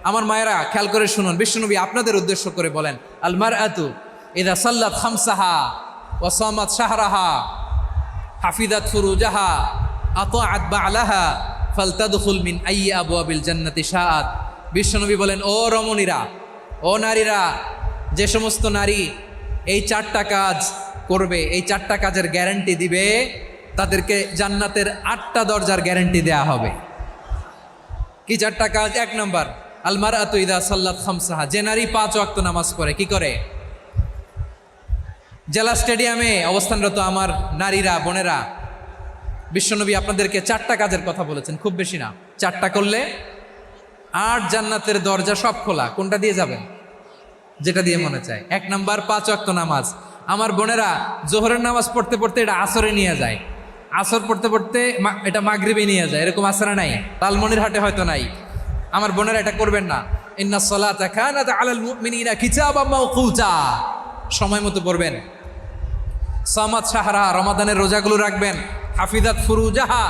আমার মায়েরা খেয়াল করে শুনুন, বিশ্বনবী আপনাদের উদ্দেশ্য করে বলেন, আল মারআতু ইযা সাল্লাত খামসাহা ওয়া সামাত শাহরাহা হাফিজাত ফুরুজাহা আতাআত বা'লাহা ফালতাদখুল মিন আইয়ি আবওয়াবিল জান্নাতি শাআত। বিশ্বনবী বলেন, ও রমণীরা, ও নারীরা, যে সমস্ত নারী এই 4টা কাজ করবে, এই 4টা কাজের গ্যারান্টি দিবে, তাদেরকে জান্নাতের 8টা দরজার গ্যারান্টি দেয়া হবে। কি 4টা কাজ? 1 নম্বর, আল মারআতু ইযা সাল্লাত খামসাহা, যে নারী 5 ওয়াক্ত নামাজ পড়ে। কি করে? জেলা স্টেডিয়ামে অবস্থানরত আমার নারীরা, বোনেরা, বিশ্বনবী আপনাদেরকে 4টা কাজের কথা বলেছেন, খুব বেশি না। 4টা করলে 8 জান্নাতের দরজা সব খোলা। কোনটা দিয়ে যাবেন? যেটা দিয়ে মনে চায়। 1 নাম্বার 5 ওয়াক্ত নামাজ। আমার বোনেরা জোহরের নামাজ পড়তে পড়তে এটা আসরে নিয়ে যায়, আসর পড়তে পড়তে এটা মাগরিবে নিয়ে যায়। এরকম আসরে নাই, লালমনিরহাটে হয়তো নাই। আমার বোনেরা এটা করবেন না। ইন্নাস সালাতা কানাত আলাল মুমিনিনা কিতাবাম মাওকুতা, সময় মতো পড়বেন। সামাত শাহরা, রমাদানের রোজাগুলো রাখবেন। হাফিজাত ফুরুজাহা,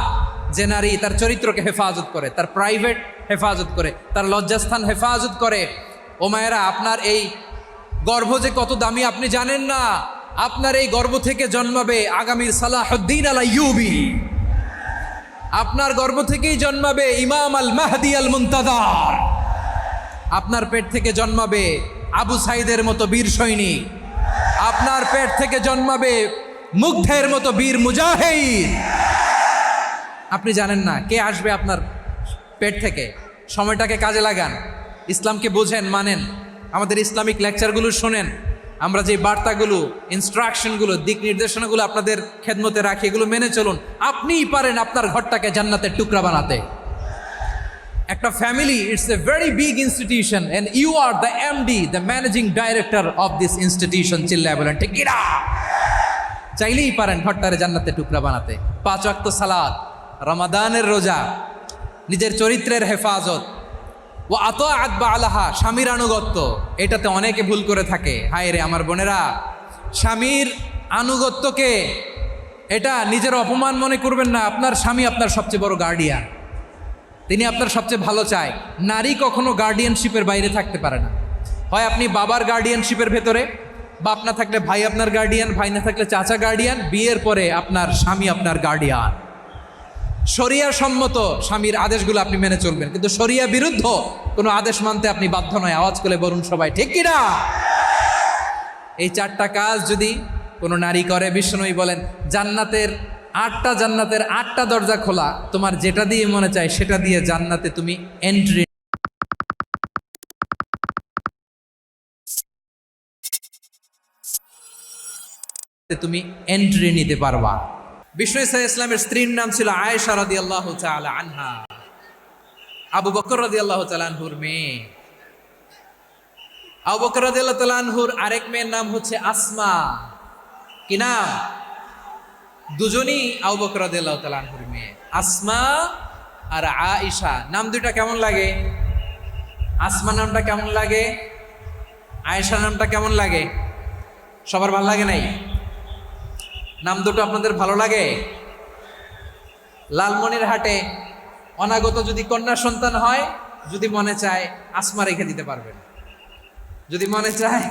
যে নারী তার চরিত্রকে হেফাজত করে, তার প্রাইভেট হেফাজত করে, তার লজ্জাস্থান হেফাজত করে। ও মায়েরা, আপনার এই গর্ভ যে কত দামি আপনি জানেন না। আপনার এই গর্ভ থেকে জন্মাবে আগামীর সালাহুদ্দিন আল আইয়ুবী। আপনার গর্ভ থেকেই জন্মাবে ইমাম আল মাহদি আল মুনতাজার। আপনার পেট থেকে জন্মাবে আবু সাইদের মতো বীর সৈনিক। আপনার পেট থেকে জন্মাবে মুগ্ধের মতো বীর মুজাহিদ। আপনি জানেন না কে আসবে আপনার পেট থেকে। সময়টাকে কাজে লাগান, ইসলামকে বোঝেন, মানেন, আমাদের ইসলামিক লেকচারগুলো শোনেন। আমরা যে বার্তাগুলো, ইনস্ট্রাকশনগুলো, দিক নির্দেশনাগুলো আপনাদের খেদমতে রাখি, এগুলো মেনে চলুন। আপনিই পারেন আপনার ঘরটাকে জান্নাতের টুকরা বানাতে। একটা family, it's a very big institution and you are the MD, the managing director of this institution. চিল্লায় বলেন ঠিক কিনা? চাইলেই পারেন ঘরটারে জান্নাতের টুকরা বানাতে। 5 ওয়াক্ত সালাত, রমাদানের রোজা, নিজের চরিত্রের হেফাজত, ও আতাআত বা'লাহা, স্বামীর আনুগত্য। এটাতে অনেকে ভুল করে থাকে। হায় রে আমার বোনেরা, স্বামীর আনুগত্যকে এটা নিজের অপমান মনে করবেন না। আপনার স্বামী আপনার সবচেয়ে বড় গার্ডিয়ান, তিনি আপনার সবচেয়ে ভালো চায়। নারী কখনো গার্ডিয়ানশিপের বাইরে থাকতে পারে না। হয় আপনি বাবার গার্ডিয়ানশিপের ভেতরে, বাপ না থাকলে ভাই আপনার গার্ডিয়ান, ভাই না থাকলে চাচা গার্ডিয়ান, বিয়ের পরে আপনার স্বামী আপনার গার্ডিয়ান। শরিয়া সম্মত স্বামীর আদেশগুলো আপনি মেনে চলবেন, কিন্তু শরিয়া বিরুদ্ধ কোনো আদেশ মানতে আপনি বাধ্য নয়। আওয়াজ করে বলুন সবাই ঠিক কিনা? এই 4টা কাজ যদি কোনো নারী করে, বিশ্বনবী বলেন জান্নাতের 8টা দরজা খোলা। তোমার যেটা দিয়ে মনে চায় সেটা দিয়ে জান্নাতে তুমি এন্ট্রি নিতে পারবা। বিষ্ণু ইসা ইসলামের স্ত্রীর নাম ছিল আয়েশা রাদিয়াল্লাহু তাআলা আনহা, আবু বকর রাদিয়াল্লাহু তাআলা আনহুর মেয়ে। আবু বকর রাদিয়াল্লাহু তাআলা আনহুর আরেক মেয়ের নাম হচ্ছে আসমা। কি নাম? দুজনই আবু বকর রাদিয়াল্লাহু তাআলা আনহুর মেয়ে, আসমা আর আয়েশা। নাম দুইটা কেমন লাগে? আসমা নামটা কেমন লাগে? আয়েশা নামটা কেমন লাগে? সবার ভালো লাগে নাই? নাম দুটো আপনাদের ভালো লাগে? লালমনিরহাটে অনাগত যদি কন্যা সন্তান হয়, যদি মনে চায় আসমা রেখে দিতে পারবেন, যদি মনে চায়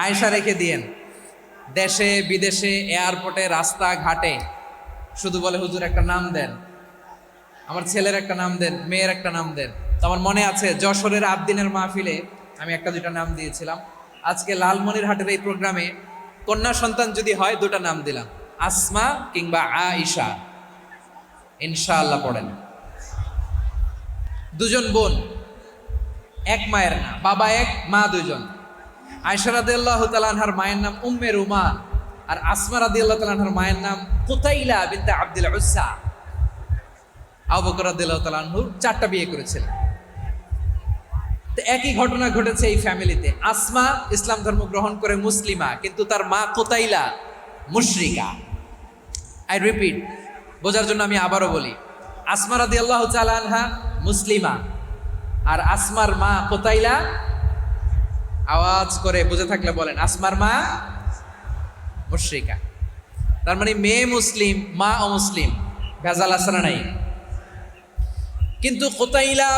আয়েশা রেখে দিয়েন। দেশে বিদেশে, এয়ারপোর্টে, রাস্তা ঘাটে শুধু বলে হুজুর একটা নাম দেন, আমার ছেলের একটা নাম দেন, মেয়ের একটা নাম দেন। তো আমার মনে আছে যশোরের আবদিনের মাহফিলে আমি 1-2টা নাম দিয়েছিলাম। আজকে লালমনিরহাটের এই প্রোগ্রামে কন্যা সন্তান যদি হয় 2টা নাম দিলাম, আসমা কিংবা আয়েশা। ইনশাআল্লাহ পড়েন। দুজন বোন, এক মায়ের না, বাবা এক, মা দুজন। আয়েশা রাদিয়াল্লাহু তাআলা আনহার মায়ের নাম উম্মে রুমান, আর আসমা রাদিয়াল্লাহু তাআলা আনহার মায়ের নাম কুতাইলা বিনতে আব্দুল উজ্জা। আবু বকর রাদিয়াল্লাহু তাআলা আনহু 4টা বিয়ে করেছিলেন। তো একই ঘটনা ঘটেছে এই ফ্যামিলিতে। আসমা ইসলাম ধর্ম গ্রহণ করে মুসলিমা, কিন্তু তার মা কুতাইলা মুশরিকা। আই রিপিট, বোঝার জন্য আমি আবারও বলি, আসমা রাদিয়াল্লাহু তাআলা আনহা মুসলিমা, আর আসমার মা কুতাইলা, আওয়াজ করে বুঝে থাকলে বলেন, আসমার মা মুশরিকা। তার মানে মেয়ে মুসলিম, মা অমুসলিম। ভেজাল আছে না নাই? কিন্তু কুতাইলা